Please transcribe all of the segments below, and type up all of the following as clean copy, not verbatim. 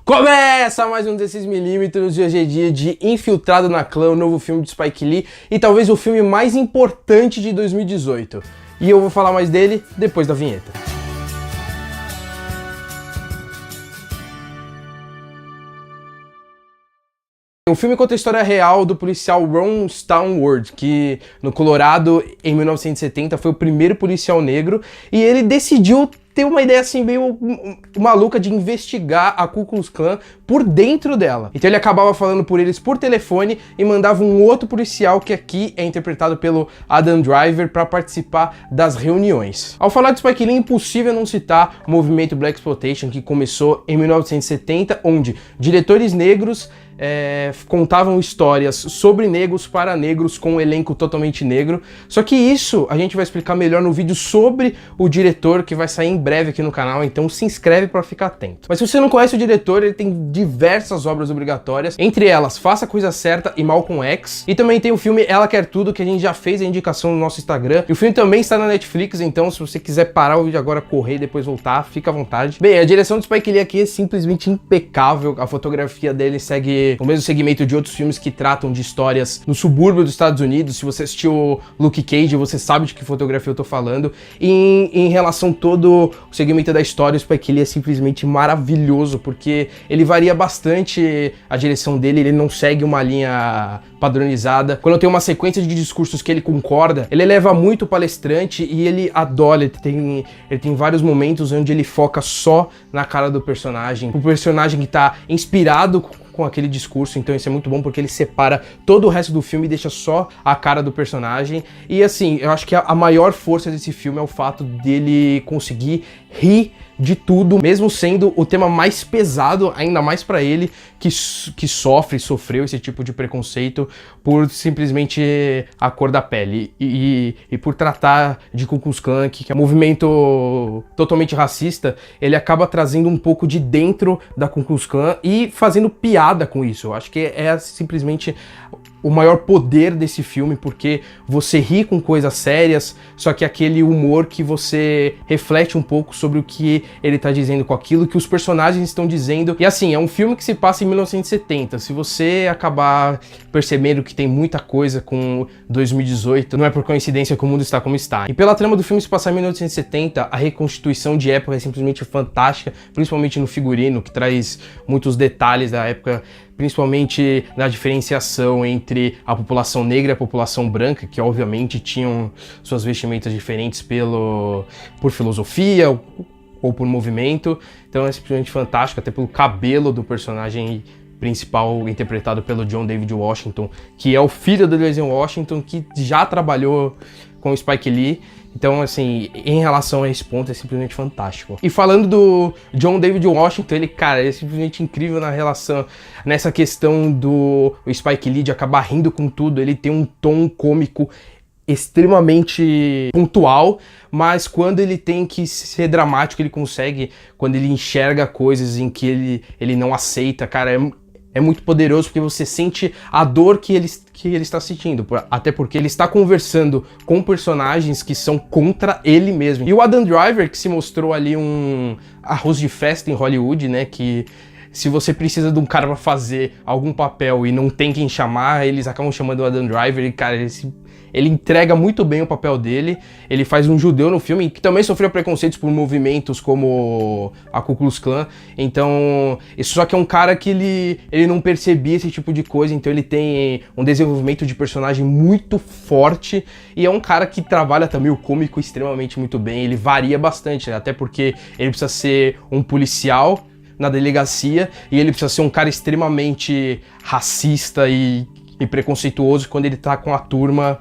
Começa mais um 16mm e hoje é dia de Infiltrado na Clã, o novo filme de Spike Lee e talvez o filme mais importante de 2018. E eu vou falar mais dele depois da vinheta. O filme conta a história real do policial Ron Stallworth, que no Colorado, em 1970, foi o primeiro policial negro, e ele decidiu ter uma ideia assim meio maluca de investigar a Ku Klux Klan por dentro dela. Então ele acabava falando por eles por telefone e mandava um outro policial, que aqui é interpretado pelo Adam Driver, para participar das reuniões. Ao falar de Spike Lee, é impossível não citar o movimento Blaxploitation, que começou em 1970, onde diretores negros contavam histórias sobre negros para negros com um elenco totalmente negro. Só que isso a gente vai explicar melhor no vídeo sobre o diretor, que vai sair em breve aqui no canal, então se inscreve para ficar atento. Mas se você não conhece o diretor, ele tem diversas obras obrigatórias, entre elas Faça a Coisa Certa e Malcolm X, e também tem o filme Ela Quer Tudo, que a gente já fez a indicação no nosso Instagram, e o filme também está na Netflix, então se você quiser parar o vídeo agora, correr e depois voltar, fica à vontade. Bem, a direção do Spike Lee aqui é simplesmente impecável, a fotografia dele segue o mesmo segmento de outros filmes que tratam de histórias no subúrbio dos Estados Unidos. Se você assistiu Luke Cage, você sabe de que fotografia eu tô falando. E em relação todo o segmento da história, o Spike Lee é simplesmente maravilhoso, porque ele varia bastante a direção dele, ele não segue uma linha padronizada. Quando tem uma sequência de discursos que ele concorda, ele eleva muito o palestrante e ele adora, ele tem vários momentos onde ele foca só na cara do personagem, o personagem que tá inspirado com aquele discurso, então isso é muito bom porque ele separa todo o resto do filme e deixa só a cara do personagem. E assim, eu acho que a maior força desse filme é o fato dele conseguir rir de tudo, mesmo sendo o tema mais pesado, ainda mais pra ele, que sofreu esse tipo de preconceito por simplesmente a cor da pele e por tratar de Ku Klux Klan, que é um movimento totalmente racista. Ele acaba trazendo um pouco de dentro da Ku Klux Klan e fazendo piada com isso. Eu acho que é simplesmente o maior poder desse filme, porque você ri com coisas sérias, só que aquele humor que você reflete um pouco sobre o que ele tá dizendo com aquilo que os personagens estão dizendo. E assim, é um filme que se passa em 1970. Se você acabar percebendo que tem muita coisa com 2018, não é por coincidência que o mundo está como está. E pela trama do filme se passar em 1970, a reconstituição de época é simplesmente fantástica, principalmente no figurino, que traz muitos detalhes da época, principalmente na diferenciação entre a população negra e a população branca, que obviamente tinham suas vestimentas diferentes por filosofia ou por movimento. Então é simplesmente fantástico, até pelo cabelo do personagem principal, interpretado pelo John David Washington, que é o filho do Denzel Washington, que já trabalhou com o Spike Lee. Então, assim, em relação a esse ponto, é simplesmente fantástico. E falando do John David Washington, ele é simplesmente incrível nessa questão do Spike Lee de acabar rindo com tudo. Ele tem um tom cômico extremamente pontual, mas quando ele tem que ser dramático, ele consegue, quando ele enxerga coisas em que ele não aceita, cara, é muito poderoso, porque você sente a dor que ele está sentindo, até porque ele está conversando com personagens que são contra ele mesmo. E o Adam Driver, que se mostrou ali um arroz de festa em Hollywood, né, que se você precisa de um cara pra fazer algum papel e não tem quem chamar, eles acabam chamando o Adam Driver e, cara, ele entrega muito bem o papel dele. Ele faz um judeu no filme que também sofreu preconceitos por movimentos como a Ku Klux Klan. Então, isso só que é um cara que ele não percebia esse tipo de coisa, então ele tem um desenvolvimento de personagem muito forte e é um cara que trabalha também o cômico extremamente muito bem. Ele varia bastante, né? Até porque ele precisa ser um policial na delegacia e ele precisa ser um cara extremamente racista e preconceituoso quando ele tá com a turma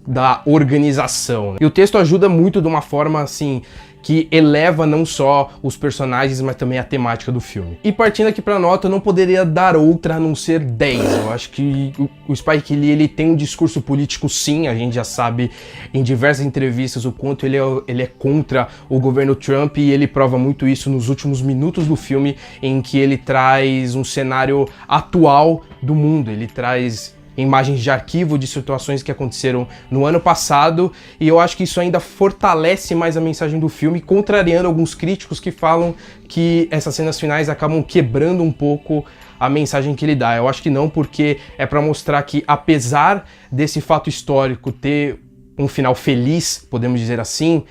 da organização, né? E o texto ajuda muito de uma forma assim que eleva não só os personagens, mas também a temática do filme. E partindo aqui pra nota, eu não poderia dar outra a não ser 10. Eu acho que o Spike Lee, ele tem um discurso político, sim, a gente já sabe em diversas entrevistas o quanto ele é contra o governo Trump, e ele prova muito isso nos últimos minutos do filme, em que ele traz um cenário atual do mundo, ele traz imagens de arquivo de situações que aconteceram no ano passado, e eu acho que isso ainda fortalece mais a mensagem do filme, contrariando alguns críticos que falam que essas cenas finais acabam quebrando um pouco a mensagem que ele dá. Eu acho que não, porque é para mostrar que, apesar desse fato histórico ter um final feliz, podemos dizer assim,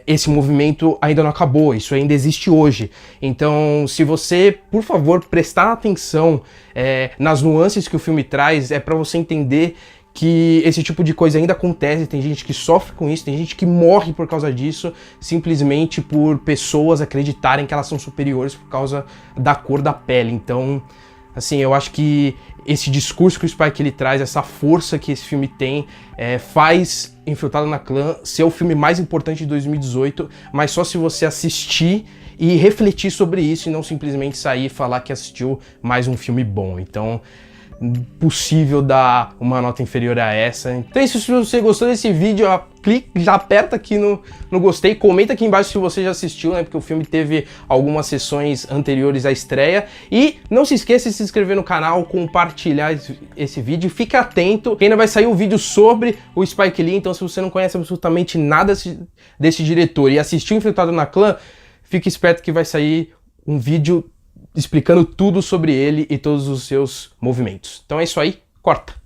esse movimento ainda não acabou, isso ainda existe hoje. Então, se você, por favor, prestar atenção nas nuances que o filme traz, é para você entender que esse tipo de coisa ainda acontece, tem gente que sofre com isso, tem gente que morre por causa disso, simplesmente por pessoas acreditarem que elas são superiores por causa da cor da pele. Então, assim, eu acho que esse discurso que o Spike ele traz, essa força que esse filme tem, faz Infiltrado na Clã ser o filme mais importante de 2018, mas só se você assistir e refletir sobre isso e não simplesmente sair e falar que assistiu mais um filme bom. Então, possível dar uma nota inferior a essa. Então é isso, se você gostou desse vídeo, já aperta aqui no gostei, comenta aqui embaixo se você já assistiu, né, porque o filme teve algumas sessões anteriores à estreia, e não se esqueça de se inscrever no canal, compartilhar esse vídeo, fique atento, que ainda vai sair um vídeo sobre o Spike Lee, então se você não conhece absolutamente nada desse diretor e assistiu Infiltrado na Clã, fique esperto que vai sair um vídeo explicando tudo sobre ele e todos os seus movimentos. Então é isso aí, corta!